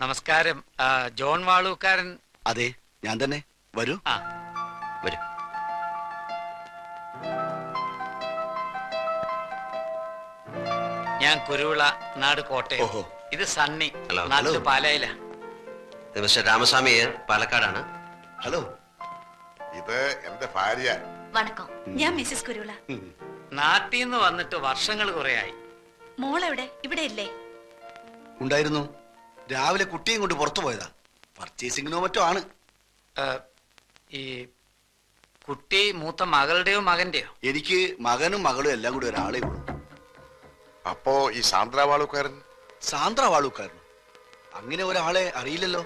നമസ്കാരം. ജോൺ വാളൂക്കാരൻ? അതെ, ഞാൻ തന്നെ. വരൂ. വരൂ. ഞാൻ കുരുവിള, നാട് കോട്ടയം. ഇത് സണ്ണി, നാട്ടില് പാലായില. മിസ്റ്റർ രാമസ്വാമി പാലക്കാടാണ്. ഹലോ, ഇത് എന്റെ ഭാര്യ. വണക്കം, ഞാൻ മിസ്സിസ് കുരുവിള. നാട്ടിൽ നിന്ന് വന്നിട്ട് വർഷങ്ങൾ കുറയായി. മോളെവിടെ? ഇവിടെ ഇല്ലേ? ഉണ്ടായിരുന്നു. രാവിലെ കുട്ടിയും കൊണ്ട് പുറത്തു പോയതാ. പർച്ചേസിങ്ങിനോ മറ്റോ ആണ്. ഈ കുട്ടി മൂത്ത മകളുടെയോ മകന്റെയോ? എനിക്ക് മകനും മകളും എല്ലാം കൂടി ഒരാളെ ഉള്ളൂ. അപ്പോ ഈ സാന്ദ്ര വാളൂക്കാരൻ? സാന്ദ്ര വാളൂക്കാരൻ അങ്ങനെ ഒരാളെ അറിയില്ലല്ലോ.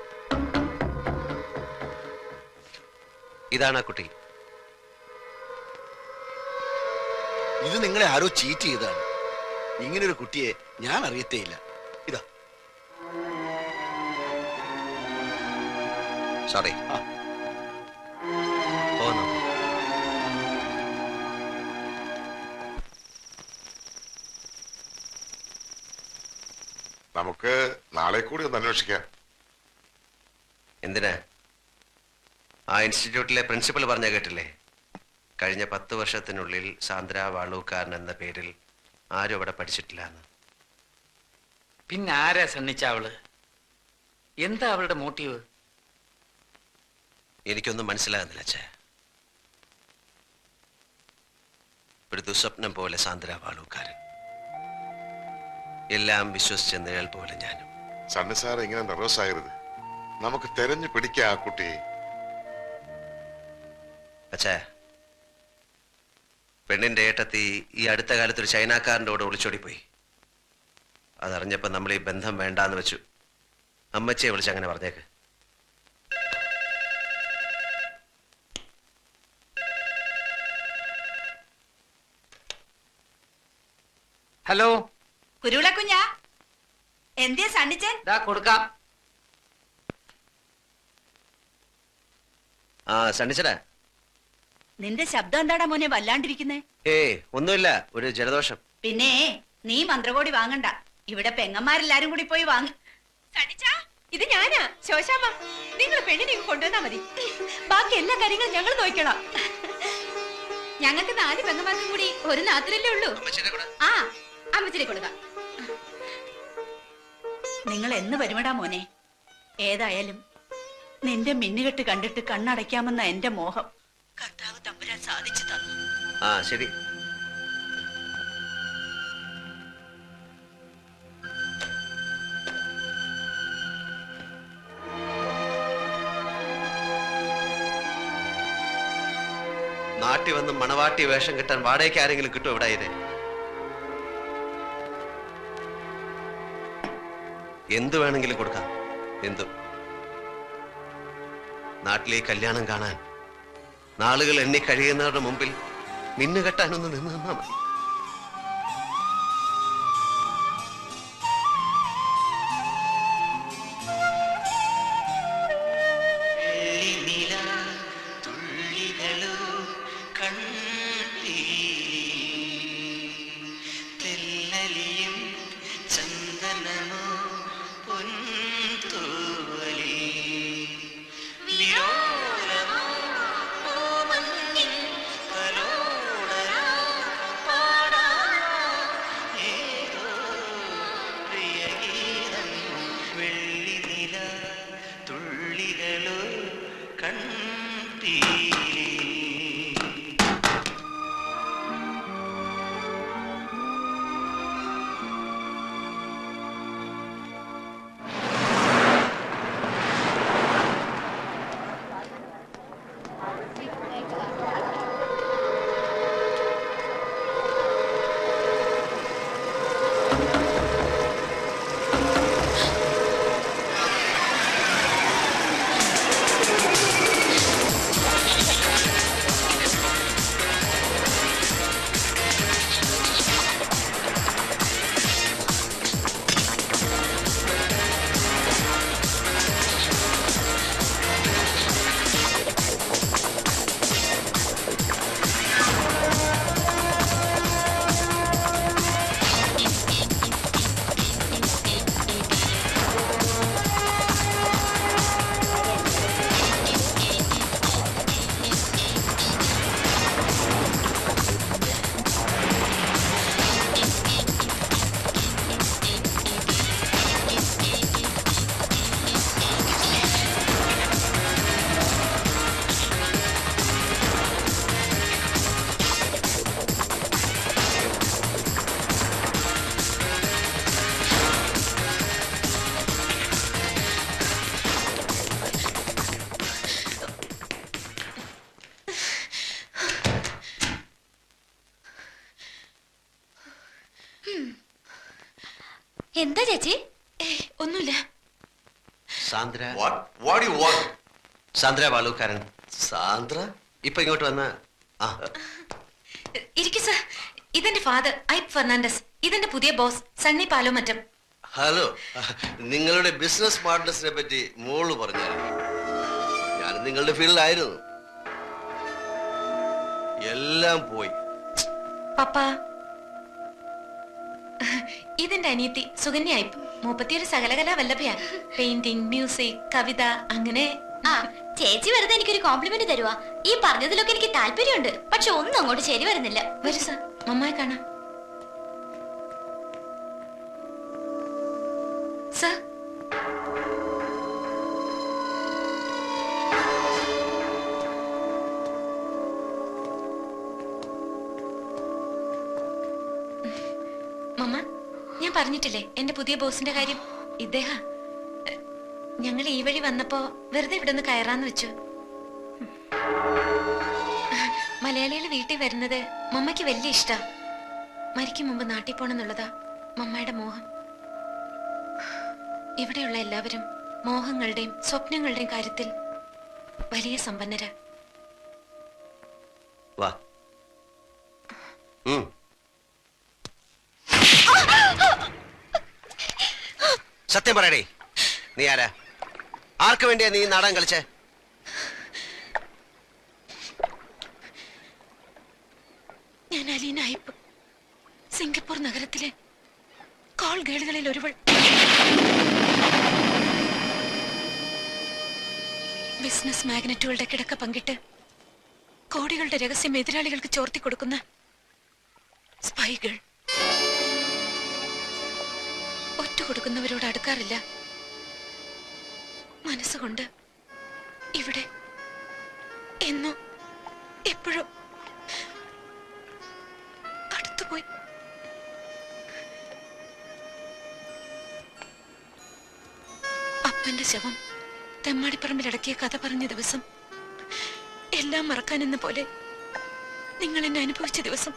ഇതാണ് ആ കുട്ടി. ഇത് നിങ്ങളെ ആരോ ചീറ്റ് ചെയ്താണ്. ഇങ്ങനൊരു കുട്ടിയെ ഞാൻ അറിയത്തേയില്ല. ഇതാ. സോറി. നമുക്ക് നാളെ കൂടി ഒന്ന് അന്വേഷിക്കാം. എന്തിനാ? ആ ഇൻസ്റ്റിറ്റ്യൂട്ടിലെ പ്രിൻസിപ്പൽ പറഞ്ഞ കേട്ടില്ലേ? കഴിഞ്ഞ 10 വർഷത്തിനുള്ളിൽ സാന്ദ്ര വാളൂക്കാരൻ എന്ന പേരിൽ ആരും അവിടെ പഠിച്ചിട്ടില്ല എന്ന്. പിന്നെ ആരാ സണ്ണിച്ച അവള്? എന്താ അവളുടെ മോട്ടീവ്? എനിക്കൊന്നും മനസ്സിലാകുന്നില്ല അച്ഛാ. ഒരു ദുസ്വപ്നം പോലെ സാന്ദ്ര വാളൂക്കാരൻ, എല്ലാം വിശ്വസിച്ച നിഴൽ പോലെ ഞാനും. സണ്ണി സാർ ഇങ്ങനെ നെർവസ് ആകരുത്. നമുക്ക് തെരഞ്ഞു പിടിക്കാം ആ കുട്ടിയെ. അച്ഛാ, പെണ്ണിന്റെ ഏട്ടത്തി ഈ അടുത്ത കാലത്ത് ഒരു ചൈനക്കാരൻ്റെ കൂടെ ഒളിച്ചോടിപ്പോയി. അതറിഞ്ഞപ്പോ നമ്മൾ ഈ ബന്ധം വേണ്ടാന്ന് വെച്ചു. അമ്മച്ചിയെ വിളിച്ച് അങ്ങനെ പറഞ്ഞേക്ക്. ഹലോ, കുരുവിള കുഞ്ഞാ, എന്തേ സണ്ണിച്ചൻ? കൊടുക്കാം. ആ സണ്ണിച്ചടാ, നിന്റെ ശബ്ദം എന്താടാ മോനെ വല്ലാണ്ടിരിക്കുന്നേ? ഒന്നുമില്ല, ഒരു ജലദോഷം. പിന്നെ നീ മന്ത്രകോടി വാങ്ങണ്ട, ഇവിടെ പെങ്ങന്മാരെല്ലാരും കൂടി പോയി വാങ്ങ. ഇത് ഞാനാ ശോശാമ്മ. നിങ്ങൾ പെണ്ണിനെ കൊണ്ടുവന്നാ മതി, ബാക്കി എല്ലാ കാര്യങ്ങളും ഞങ്ങൾ നോക്കണം. ഞങ്ങൾക്ക് 4 പെങ്ങന്മാർക്കും കൂടി ഒരു നാത്തിലല്ലേ ഉള്ളൂ. ആ, അമ്മച്ചിനെ കൊടുക്കാം. നിങ്ങൾ എന്ന് വരുമടാ മോനെ? ഏതായാലും നിന്റെ മിന്നുകെട്ട് കണ്ടിട്ട് കണ്ണടയ്ക്കാമെന്ന എന്റെ മോഹം കർത്താവ് തമ്പുരാൻ സാധിച്ചു തന്നു. ആ ശരി. നാട്ടിൽ വന്ന് മണവാട്ടി വേഷം കിട്ടാൻ വാടകയ്ക്ക് ആരെങ്കിലും കിട്ടും ഇവിടെ? ഇത് എന്തു വേണമെങ്കിലും കൊടുക്കാം, എന്തു. നാട്ടിലെ കല്യാണം കാണാൻ നാളുകൾ എണ്ണി കഴിയുന്നവരുടെ മുമ്പിൽ മിന്നുകെട്ടാനൊന്ന് നിന്ന് നിന്നാ മതി. വിരോലമോ എന്താ ചേച്ചി? ഒന്നുമില്ല. Sandra What do you want? Sandra Valookkaran Sandra ഇപ്പൊ ഇങ്ങോട്ട് വന്ന ആ ഇരിക്കു സർ. ഇതെന്റെ ഫാദർ ഐപ്പ് ഫെർണാണ്ടസ്. ഇതെന്റെ പുതിയ ബോസ് സണ്ണി പാലോമറ്റം. ഹലോ, നിങ്ങളുടെ ബിസിനസ് പാർട്ട്നേഴ്സിനെ പറ്റി മോള് പറഞ്ഞായിരുന്നു. ഞാൻ നിങ്ങളുടെ ഫീൽഡിലായിരുന്നു. എല്ലാം പോയി. പപ്പ, ഇതെന്റെ അനിയത്തി സുകന്യ ഐപ്പ്. 31 സകലകലാ വല്ലഭയാ. പെയിന്റിംഗ്, മ്യൂസിക്, കവിത, അങ്ങനെ. ചേച്ചി വെറുതെ എനിക്കൊരു കോംപ്ലിമെന്റ് തരുവാ. ഈ പറഞ്ഞതിലൊക്കെ എനിക്ക് താല്പര്യമുണ്ട്, പക്ഷെ ഒന്നും അങ്ങോട്ട് ശരി വരുന്നില്ല. വരൂ സർ, മമ്മായി കാണാം. സർ, മമ്മ, ഞാൻ പറഞ്ഞിട്ടില്ലേ എന്റെ പുതിയ ബോസിന്റെ കാര്യം? ഇദ്ദേഹം ഞങ്ങൾ ഈ വഴി വന്നപ്പോ വെറുതെ ഇവിടെ ഒന്ന് കയറാന്ന് വെച്ചു. മലയാളികൾ വീട്ടിൽ വരുന്നത് മമ്മയ്ക്ക് വലിയ ഇഷ്ടാ. മരിക്കും മുമ്പ് നാട്ടിൽ പോണെന്നുള്ളതാ മമ്മയുടെ മോഹം. ഇവിടെയുള്ള എല്ലാവരും മോഹങ്ങളുടെയും സ്വപ്നങ്ങളുടെയും കാര്യത്തിൽ വലിയ സമ്പന്നരാ. വാ. സത്യം പറയടേ, നീ ആരാ? ആർക്ക് വേണ്ടിയാ നീ നാടകം കളിച്ചേ? ഞാൻ അലീന ഐപ്പ്, സിംഗപ്പൂർ നഗരത്തിലെ കോൾ ഗേളുകളിൽ ഒരുവൾ. ബിസിനസ് മാഗ്നറ്റുകളുടെ കിടക്ക പങ്കിട്ട് കോടികളുടെ രഹസ്യം എതിരാളികൾക്ക് ചോർത്തി കൊടുക്കുന്ന സ്പൈകൾ. ഒറ്റ കൊടുക്കുന്നവരോട് അടുക്കാറില്ല. മനസ്സുകൊണ്ട് ഇവിടെ എന്നോ എപ്പോഴും അടുത്തുപോയി. അപ്പന്റെ ശവം തെമ്മാടിപ്പറമ്പിലടക്കിയ കഥ പറഞ്ഞ ദിവസം, എല്ലാം മറക്കാനെന്ന പോലെ നിങ്ങൾ എന്നെ അനുഭവിച്ച ദിവസം,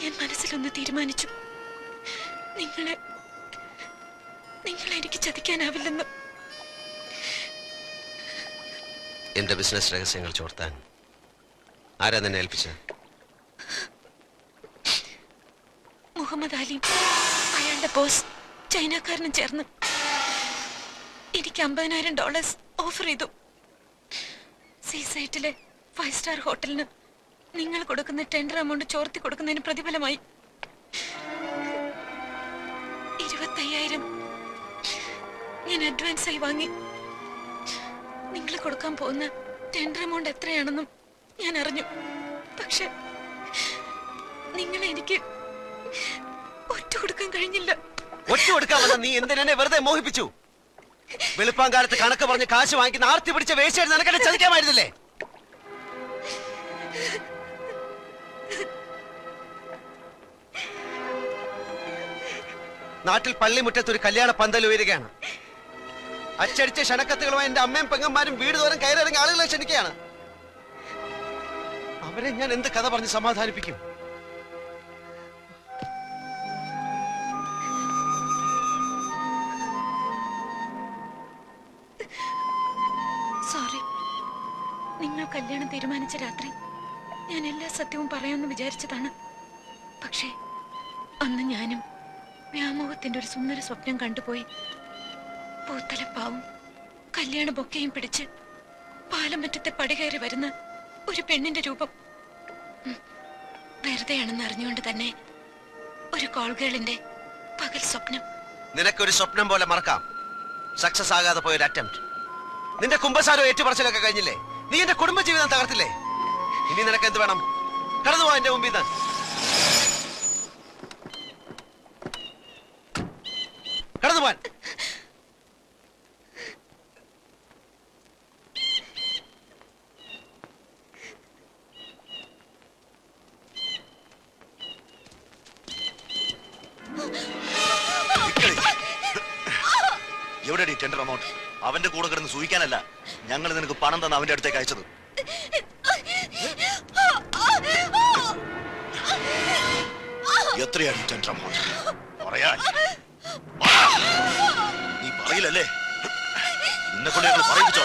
ഞാൻ മനസ്സിലൊന്ന് തീരുമാനിച്ചു. നിങ്ങളെ എനിക്ക് ചതിക്കാനാവില്ലെന്ന്. എന്റെ ബിസിനസ് രഹസ്യങ്ങൾ ചോർത്താൻ ആരാ നിന്നെ ഏൽപ്പിച്ചത്? മുഹമ്മദ് അലി, അയാളുടെ ബോസ് ചൈനക്കാരനും ചേർന്ന് എനിക്ക് $50,000 ഓഫർ ചെയ്തു. സീസൈറ്റിലെ 5 സ്റ്റാർ ഹോട്ടലിന് നിങ്ങൾ കൊടുക്കുന്ന ടെൻഡർ എമൗണ്ട് ചോർത്തി കൊടുക്കുന്നതിന് പ്രതിഫലമായി 25,000 ഞാൻ അഡ്വാൻസ് ആയി വാങ്ങി. നിങ്ങൾ കൊടുക്കാൻ പോകുന്ന ടെൻഡർ എമൗണ്ട് എത്രയാണെന്നും ഞാൻ അറിഞ്ഞു. പക്ഷെ നിങ്ങളെ എനിക്ക് ഒറ്റ കൊടുക്കാൻ കഴിഞ്ഞില്ല. ഒറ്റ കൊടുക്കാൻ വന്ന നീ എന്തിനെ വെറുതെ മോഹിപ്പിച്ചു? വെളുപ്പാങ്കാലത്ത് കണക്ക് പറഞ്ഞ് കാശ് വാങ്ങിക്കുന്ന ആർത്തി പിടിച്ച വേശ്യായിരുന്നു. നിനക്കെന്നെ ചതിക്കാമായിരുന്നില്ലേ? നാട്ടിൽ പള്ളിമുറ്റത്ത് ഒരു കല്യാണ പന്തൽ ഉയരുകയാണ്. അച്ചടിച്ച ക്ഷണക്കത്തുകളുമായി എന്റെ അമ്മയും പെങ്ങന്മാരും വീട് തോറും കയറിറങ്ങി ആളുകളെ ക്ഷണിക്കുകയാണ്. അവരെ ഞാൻ എന്ത് കഥ പറഞ്ഞ് സമാധാനിപ്പിക്കും? സോറി. നിങ്ങൾ കല്യാണം തീരുമാനിച്ച രാത്രി ഞാൻ എല്ലാ സത്യവും പറയാമെന്ന് വിചാരിച്ചതാണ്. പക്ഷേ അന്ന് ഞാനും വ്യാമോഹത്തിന്റെ ഒരു സുന്ദര സ്വപ്നം കണ്ടുപോയി. പൂത്തലപ്പാവും കല്യാണ ബൊക്കയും പിടിച്ച് പാലമറ്റത്തെ പടികയറി വരുന്ന ഒരു പെണ്ണിന്റെ രൂപം. വെറുതെയാണെന്ന് അറിഞ്ഞുകൊണ്ട് തന്നെ ഒരു കോൾഗേളിന്റെ പകൽ സ്വപ്നം. നിനക്കൊരു സ്വപ്നം പോലെ മറക്കാം. സക്സസ് ആകാതെ പോയൊരു അറ്റംപ്റ്റ്. നിന്റെ കുമ്പസാരോ ഏറ്റുപറച്ചിലൊക്കെ കഴിഞ്ഞില്ലേ? നീ എന്റെ കുടുംബജീവിതം തകർത്തില്ലേ? ഇനി നിനക്ക് എന്ത് വേണം? കടന്നു പോ എന്റെ മുമ്പിൽ നിന്ന്. കടന്നു പോവാൻ. എവിടെ ടെൻഡർ എമൗണ്ട്? അവന്റെ കൂടെ കിടന്ന് സൂഹിക്കാനല്ല ഞങ്ങൾ നിനക്ക് പണം തന്ന അവന്റെ അടുത്തേക്ക് അയച്ചത്. എത്രയാണ് ടെൻഡർ എമൗണ്ട്? പറയാൻ നീ പറയില്ലല്ലേ? നിന്നെ കൊണ്ട് ഞങ്ങൾ പറയിപ്പിച്ചോ?